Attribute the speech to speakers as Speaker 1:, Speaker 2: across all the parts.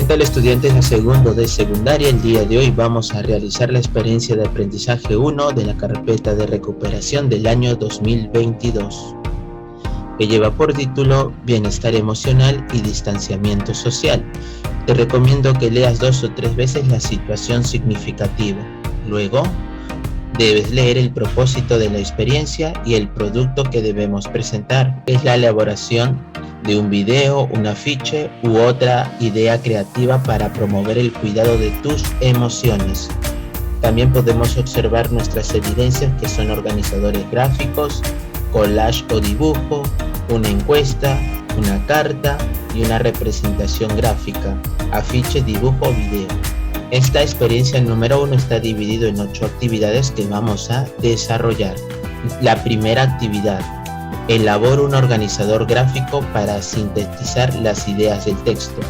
Speaker 1: ¿Qué tal, estudiantes de segundo de secundaria? El día de hoy vamos a realizar la experiencia de aprendizaje 1 de la carpeta de recuperación del año 2022, que lleva por título Bienestar emocional y distanciamiento social. Te recomiendo que leas 2 o 3 veces la situación significativa. Luego, debes leer el propósito de la experiencia y el producto que debemos presentar. Es la elaboración de un video, un afiche u otra idea creativa para promover el cuidado de tus emociones. También podemos observar nuestras evidencias, que son organizadores gráficos, collage o dibujo, una encuesta, una carta y una representación gráfica, afiche, dibujo o video. Esta experiencia número 1 está dividido en 8 actividades que vamos a desarrollar. La primera actividad: elabora un organizador gráfico para sintetizar las ideas del texto.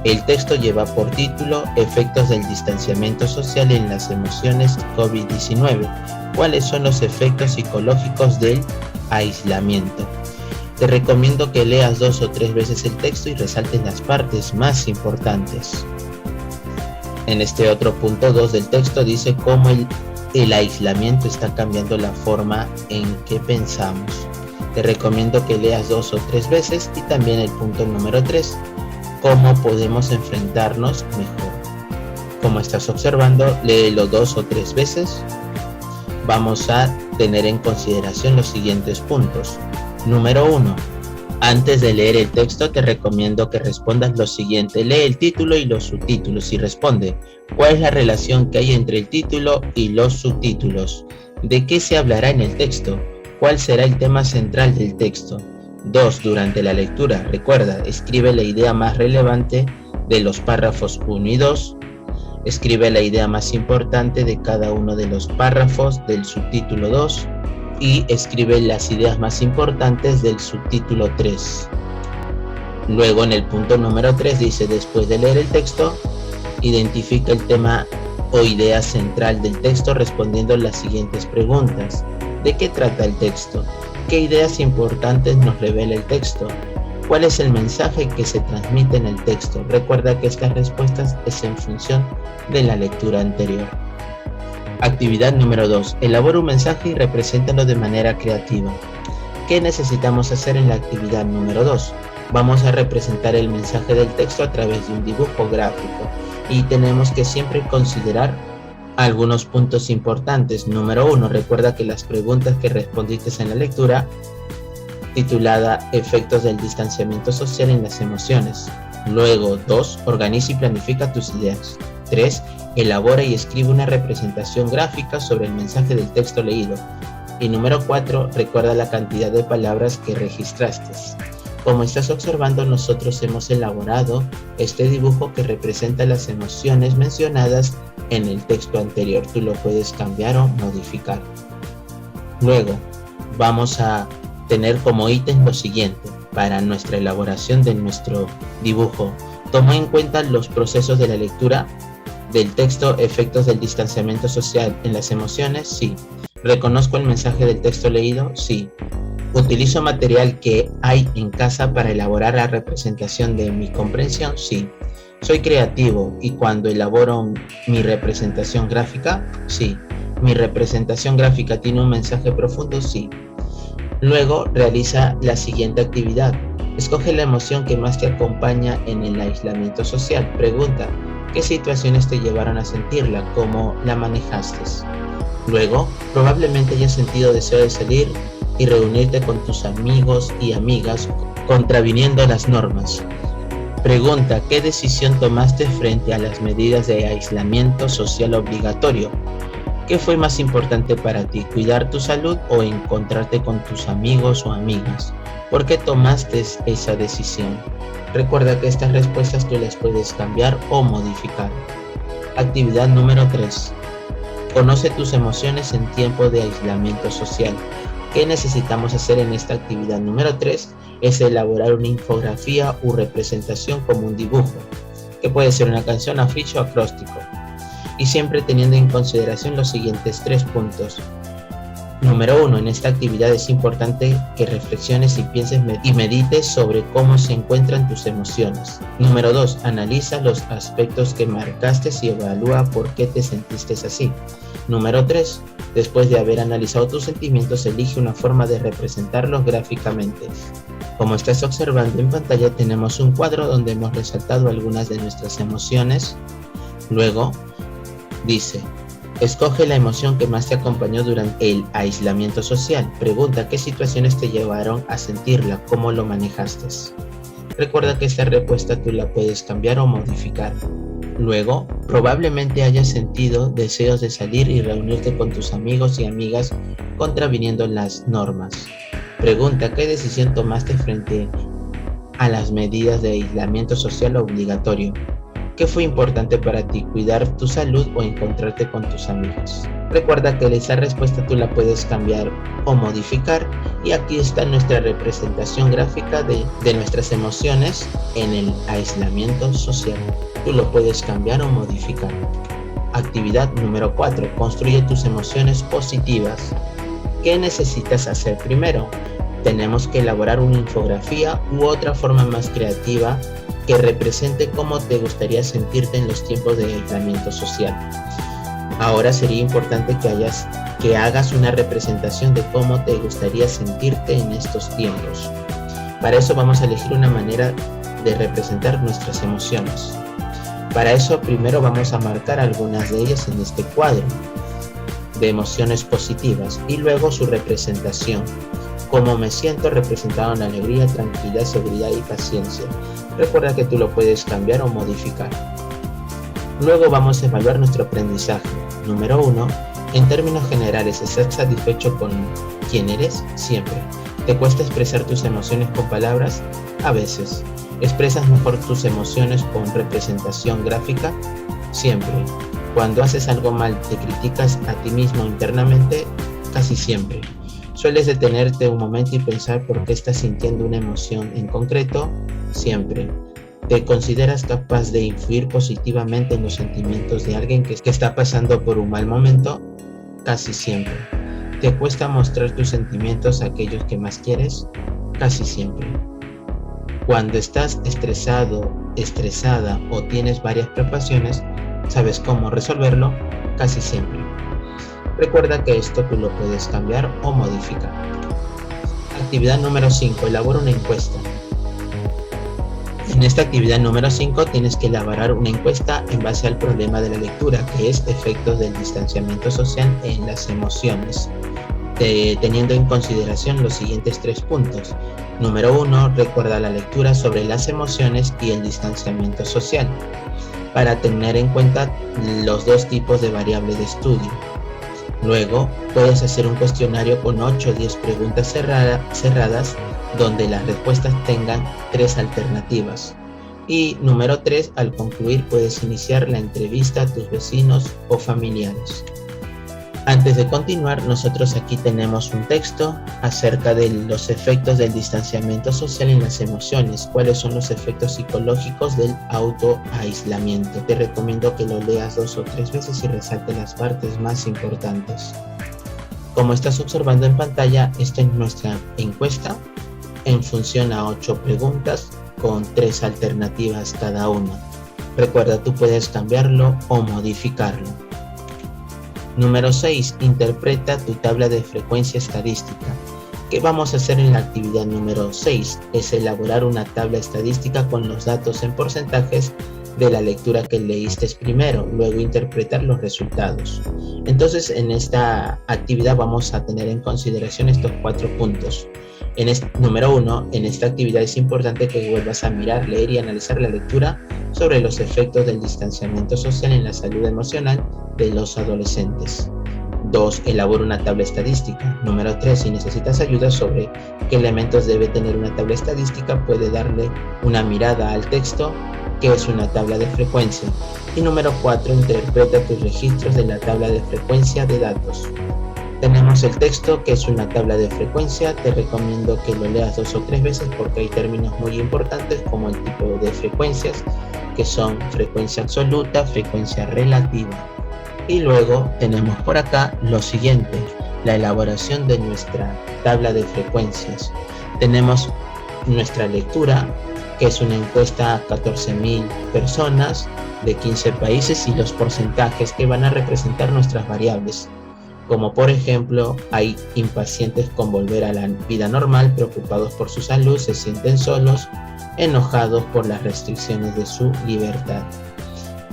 Speaker 1: El texto lleva por título Efectos del distanciamiento social en las emociones COVID-19. ¿Cuáles son los efectos psicológicos del aislamiento? Te recomiendo que leas 2 o 3 veces el texto y resaltes las partes más importantes. En este otro punto 2 del texto dice cómo el aislamiento está cambiando la forma en que pensamos. Te recomiendo que leas 2 o 3 veces. Y también el punto número 3, cómo podemos enfrentarnos mejor. Como estás observando, léelo 2 o 3 veces. Vamos a tener en consideración los siguientes puntos. Número 1. Antes de leer el texto, te recomiendo que respondas lo siguiente. Lee el título y los subtítulos y responde: ¿cuál es la relación que hay entre el título y los subtítulos? ¿De qué se hablará en el texto? ¿Cuál será el tema central del texto? 2. Durante la lectura, recuerda, escribe la idea más relevante de los párrafos 1 y 2. Escribe la idea más importante de cada uno de los párrafos del subtítulo 2. Y escribe las ideas más importantes del subtítulo 3. Luego, en el punto número 3 dice: después de leer el texto, identifica el tema o idea central del texto respondiendo las siguientes preguntas. ¿De qué trata el texto? ¿Qué ideas importantes nos revela el texto? ¿Cuál es el mensaje que se transmite en el texto? Recuerda que estas respuestas es en función de la lectura anterior. Actividad número 2. Elabora un mensaje y represéntalo de manera creativa. ¿Qué necesitamos hacer en la actividad número 2? Vamos a representar el mensaje del texto a través de un dibujo gráfico y tenemos que siempre considerar algunos puntos importantes. Número 1. Recuerda que las preguntas que respondiste en la lectura, titulada Efectos del distanciamiento social en las emociones. Luego, 2. Organiza y planifica tus ideas. 3. Elabora y escribe una representación gráfica sobre el mensaje del texto leído. Y número 4. Recuerda la cantidad de palabras que registraste. Como estás observando, nosotros hemos elaborado este dibujo que representa las emociones mencionadas en el texto anterior. Tú lo puedes cambiar o modificar. Luego, vamos a tener como ítem lo siguiente para nuestra elaboración de nuestro dibujo. Toma en cuenta los procesos de la lectura del texto. Efectos del distanciamiento social en las emociones, sí. ¿Reconozco el mensaje del texto leído? Sí. ¿Utilizo material que hay en casa para elaborar la representación de mi comprensión? Sí. ¿Soy creativo y cuando elaboro mi representación gráfica? Sí. ¿Mi representación gráfica tiene un mensaje profundo? Sí. Luego realiza la siguiente actividad. Escoge la emoción que más te acompaña en el aislamiento social. Pregunta: ¿qué situaciones te llevaron a sentirla? ¿Cómo la manejaste? Luego, probablemente hayas sentido deseo de salir y reunirte con tus amigos y amigas contraviniendo las normas. Pregunta: ¿qué decisión tomaste frente a las medidas de aislamiento social obligatorio? ¿Qué fue más importante para ti? ¿Cuidar tu salud o encontrarte con tus amigos o amigas? ¿Por qué tomaste esa decisión? Recuerda que estas respuestas tú las puedes cambiar o modificar. Actividad número 3. Conoce tus emociones en tiempo de aislamiento social. ¿Qué necesitamos hacer en esta actividad número 3? Es elaborar una infografía u representación como un dibujo, que puede ser una canción, afiche o acróstico. Y siempre teniendo en consideración los siguientes 3 puntos. Número 1. En esta actividad es importante que reflexiones y pienses y medites sobre cómo se encuentran tus emociones. Número 2. Analiza los aspectos que marcaste y evalúa por qué te sentiste así. Número 3. Después de haber analizado tus sentimientos, elige una forma de representarlos gráficamente. Como estás observando en pantalla, tenemos un cuadro donde hemos resaltado algunas de nuestras emociones. Luego dice: escoge la emoción que más te acompañó durante el aislamiento social. Pregunta qué situaciones te llevaron a sentirla, cómo lo manejaste. Recuerda que esta respuesta tú la puedes cambiar o modificar. Luego, probablemente hayas sentido deseos de salir y reunirte con tus amigos y amigas contraviniendo las normas. Pregunta qué decisión tomaste frente a las medidas de aislamiento social obligatorio. ¿Qué fue importante para ti, cuidar tu salud o encontrarte con tus amigos? Recuerda que esa respuesta tú la puedes cambiar o modificar, y aquí está nuestra representación gráfica de nuestras emociones en el aislamiento social. Tú lo puedes cambiar o modificar. Actividad número 4. Construye tus emociones positivas. ¿Qué necesitas hacer primero? Tenemos que elaborar una infografía u otra forma más creativa que represente cómo te gustaría sentirte en los tiempos de aislamiento social. Ahora sería importante que hagas una representación de cómo te gustaría sentirte en estos tiempos. Para eso vamos a elegir una manera de representar nuestras emociones. Para eso primero vamos a marcar algunas de ellas en este cuadro de emociones positivas y luego su representación. Cómo me siento representado en alegría, tranquilidad, seguridad y paciencia. Recuerda que tú lo puedes cambiar o modificar. Luego vamos a evaluar nuestro aprendizaje. Número 1. En términos generales, ¿estás satisfecho con quién eres? Siempre. ¿Te cuesta expresar tus emociones con palabras? A veces. ¿Expresas mejor tus emociones con representación gráfica? Siempre. Cuando haces algo mal, ¿te criticas a ti mismo internamente? Casi siempre. ¿Sueles detenerte un momento y pensar por qué estás sintiendo una emoción en concreto? Siempre. ¿Te consideras capaz de influir positivamente en los sentimientos de alguien que está pasando por un mal momento? Casi siempre. ¿Te cuesta mostrar tus sentimientos a aquellos que más quieres? Casi siempre. Cuando estás estresado, estresada o tienes varias preocupaciones, ¿sabes cómo resolverlo? Casi siempre. Recuerda que esto tú lo puedes cambiar o modificar. Actividad número 5. Elabora una encuesta. En esta actividad número 5 tienes que elaborar una encuesta en base al problema de la lectura, que es efectos del distanciamiento social en las emociones, teniendo en consideración los siguientes 3 puntos. Número 1. Recuerda la lectura sobre las emociones y el distanciamiento social, para tener en cuenta los 2 tipos de variables de estudio. Luego, puedes hacer un cuestionario con 8 o 10 preguntas cerradas donde las respuestas tengan 3 alternativas. Y número 3, al concluir puedes iniciar la entrevista a tus vecinos o familiares. Antes de continuar, nosotros aquí tenemos un texto acerca de los efectos del distanciamiento social en las emociones. ¿Cuáles son los efectos psicológicos del autoaislamiento? Te recomiendo que lo leas 2 o 3 veces y resalte las partes más importantes. Como estás observando en pantalla, esta es nuestra encuesta en función a 8 preguntas con 3 alternativas cada una. Recuerda, tú puedes cambiarlo o modificarlo. Número 6. Interpreta tu tabla de frecuencia estadística. ¿Qué vamos a hacer en la actividad número 6? Es elaborar una tabla estadística con los datos en porcentajes de la lectura que leíste primero, luego interpretar los resultados. Entonces, en esta actividad vamos a tener en consideración estos 4 puntos. Número 1, en esta actividad es importante que vuelvas a mirar, leer y analizar la lectura sobre los efectos del distanciamiento social en la salud emocional de los adolescentes. 2. Elabora una tabla estadística. Número 3. Si necesitas ayuda sobre qué elementos debe tener una tabla estadística, puede darle una mirada al texto, que es una tabla de frecuencia. Y número 4. Interpreta tus registros de la tabla de frecuencia de datos. Tenemos el texto, que es una tabla de frecuencia. Te recomiendo que lo leas 2 o 3 veces porque hay términos muy importantes como el tipo de frecuencias, que son frecuencia absoluta, frecuencia relativa. Y luego tenemos por acá lo siguiente: la elaboración de nuestra tabla de frecuencias. Tenemos nuestra lectura, que es una encuesta a 14.000 personas de 15 países, y los porcentajes que van a representar nuestras variables, como por ejemplo, hay impacientes con volver a la vida normal, preocupados por su salud, se sienten solos, enojados por las restricciones de su libertad.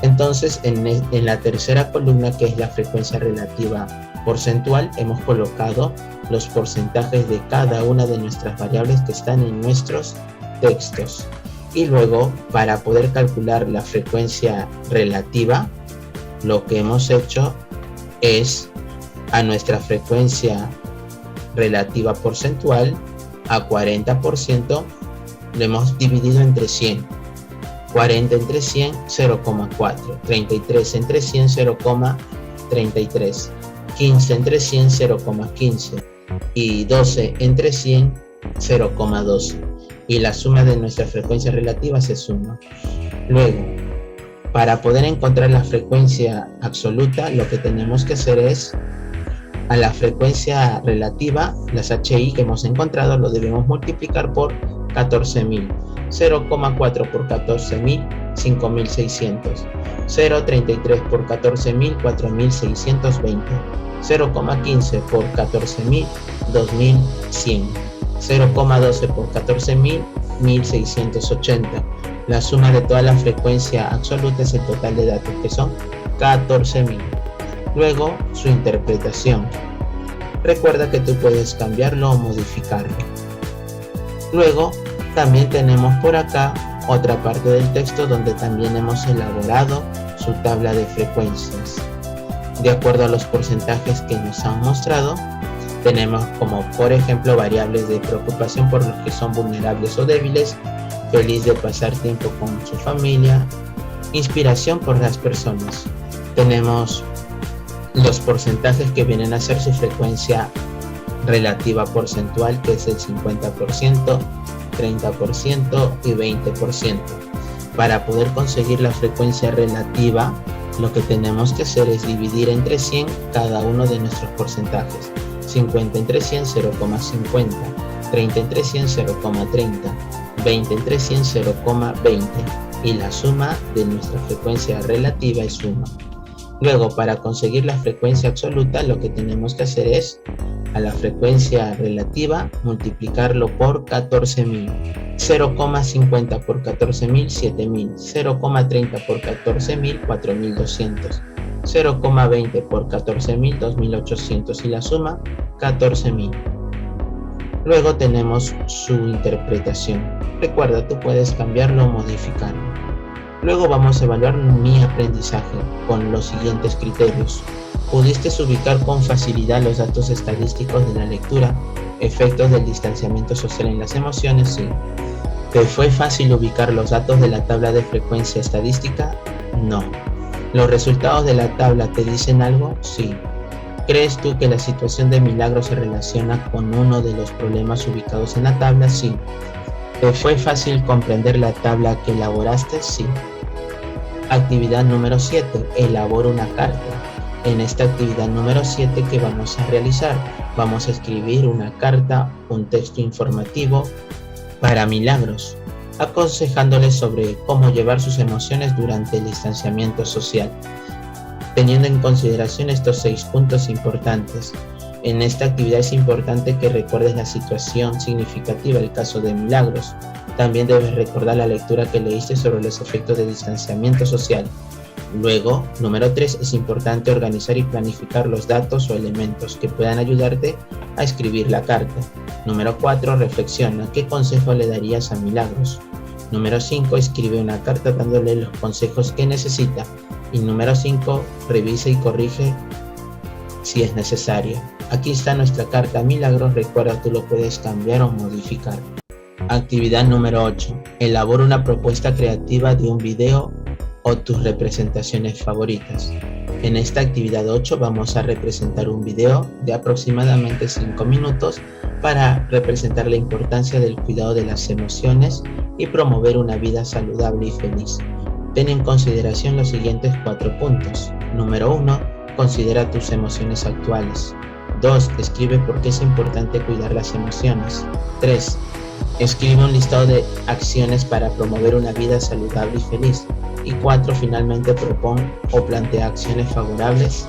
Speaker 1: Entonces, en la tercera columna, que es la frecuencia relativa porcentual, hemos colocado los porcentajes de cada una de nuestras variables que están en nuestros textos. Y luego, para poder calcular la frecuencia relativa, lo que hemos hecho es a nuestra frecuencia relativa porcentual, a 40%, lo hemos dividido entre 100. 40 entre 100, 0,4. 33 entre 100, 0,33. 15 entre 100, 0,15. Y 12 entre 100, 0,12. Y la suma de nuestras frecuencias relativas es 1. Luego, para poder encontrar la frecuencia absoluta, lo que tenemos que hacer es, a la frecuencia relativa, las HI que hemos encontrado, lo debemos multiplicar por 14.000. 0,4 por 14.000, 5.600. 0,33 por 14.000, 4.620. 0,15 por 14.000, 2.100. 0,12 por 14.000, 1.680. La suma de toda la frecuencia absoluta es el total de datos, que son 14.000. Luego, su interpretación. Recuerda que tú puedes cambiarlo o modificarlo. Luego, también tenemos por acá otra parte del texto donde también hemos elaborado su tabla de frecuencias. De acuerdo a los porcentajes que nos han mostrado, tenemos como por ejemplo variables de preocupación por los que son vulnerables o débiles, feliz de pasar tiempo con su familia, inspiración por las personas. Tenemos los porcentajes que vienen a ser su frecuencia relativa porcentual, que es el 50%, 30% y 20%. Para poder conseguir la frecuencia relativa, lo que tenemos que hacer es dividir entre 100 cada uno de nuestros porcentajes. 50 entre 100, 0,50. 30 entre 100, 0,30. 20 entre 100, 0,20. Y la suma de nuestra frecuencia relativa es 1. Luego, para conseguir la frecuencia absoluta, lo que tenemos que hacer es, a la frecuencia relativa, multiplicarlo por 14.000. 0,50 por 14.000, 7.000. 0,30 por 14.000, 4.200. 0,20 por 14.000, 2.800. Y la suma, 14.000. Luego tenemos su interpretación. Recuerda, tú puedes cambiarlo o modificarlo. Luego vamos a evaluar mi aprendizaje con los siguientes criterios. ¿Pudiste ubicar con facilidad los datos estadísticos de la lectura? ¿Efectos del distanciamiento social en las emociones? Sí. ¿Te fue fácil ubicar los datos de la tabla de frecuencia estadística? No. ¿Los resultados de la tabla te dicen algo? Sí. ¿Crees tú que la situación de Milagro se relaciona con uno de los problemas ubicados en la tabla? Sí. ¿Te fue fácil comprender la tabla que elaboraste? Sí. Actividad número 7. Elabora una carta. En esta actividad número 7 que vamos a realizar, vamos a escribir una carta, un texto informativo para Milagros, aconsejándole sobre cómo llevar sus emociones durante el distanciamiento social, teniendo en consideración estos 6 puntos importantes. En esta actividad es importante que recuerdes la situación significativa del caso de Milagros. También debes recordar la lectura que leíste sobre los efectos de distanciamiento social. Luego, número 3, es importante organizar y planificar los datos o elementos que puedan ayudarte a escribir la carta. Número 4, reflexiona. ¿Qué consejo le darías a Milagros? Número 5, escribe una carta dándole los consejos que necesita. Y número 5, revisa y corrige si es necesario. Aquí está nuestra carta a Milagros. Recuerda, tú lo puedes cambiar o modificar. Actividad número 8. Elabora una propuesta creativa de un video o tus representaciones favoritas. En esta actividad 8 vamos a representar un video de aproximadamente 5 minutos para representar la importancia del cuidado de las emociones y promover una vida saludable y feliz. Ten en consideración los siguientes 4 puntos. Número 1. Considera tus emociones actuales. 2. Escribe por qué es importante cuidar las emociones. 3. Escribe un listado de acciones para promover una vida saludable y feliz. Y 4. Finalmente propon o plantea acciones favorables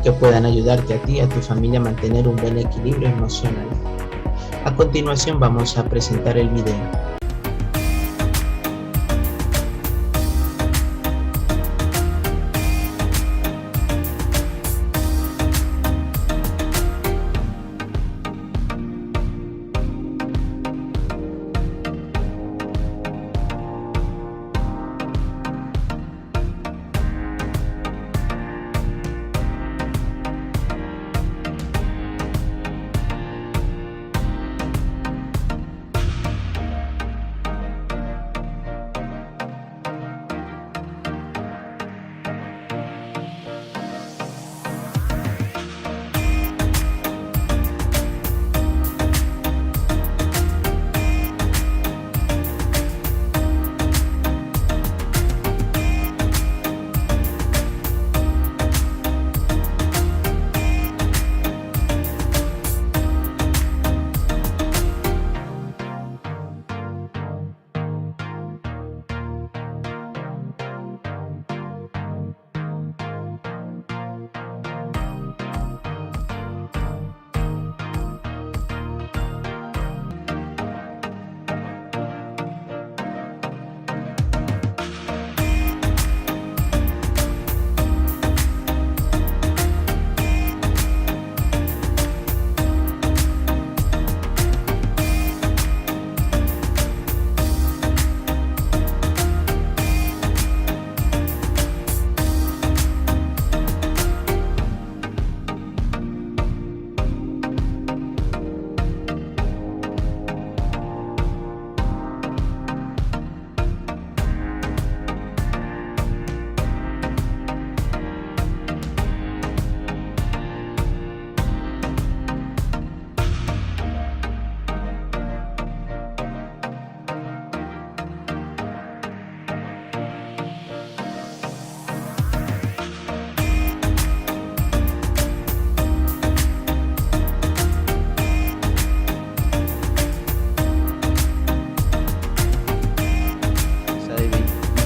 Speaker 1: que puedan ayudarte a ti y a tu familia a mantener un buen equilibrio emocional. A continuación vamos a presentar el video.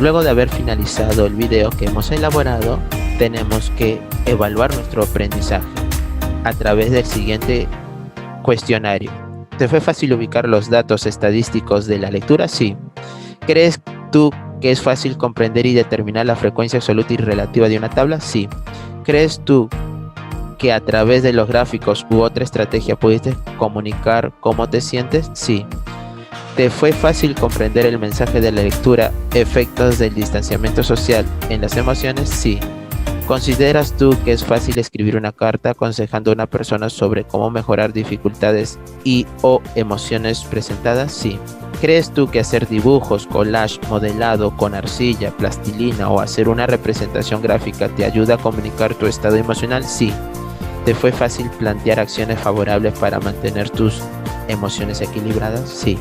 Speaker 1: Luego de haber finalizado el video que hemos elaborado, tenemos que evaluar nuestro aprendizaje a través del siguiente cuestionario. ¿Te fue fácil ubicar los datos estadísticos de la lectura? Sí. ¿Crees tú que es fácil comprender y determinar la frecuencia absoluta y relativa de una tabla? Sí. ¿Crees tú que a través de los gráficos u otra estrategia pudiste comunicar cómo te sientes? Sí. ¿Te fue fácil comprender el mensaje de la lectura, efectos del distanciamiento social en las emociones? Sí. ¿Consideras tú que es fácil escribir una carta aconsejando a una persona sobre cómo mejorar dificultades y o emociones presentadas? Sí. ¿Crees tú que hacer dibujos, collage, modelado con arcilla, plastilina o hacer una representación gráfica te ayuda a comunicar tu estado emocional? Sí. ¿Te fue fácil plantear acciones favorables para mantener tus emociones equilibradas? Sí.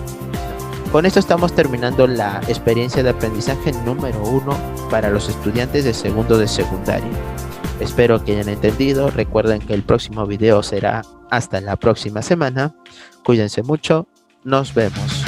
Speaker 1: Con esto estamos terminando la experiencia de aprendizaje número 1 para los estudiantes de segundo de secundaria. Espero que hayan entendido. Recuerden que el próximo video será hasta la próxima semana. Cuídense mucho. Nos vemos.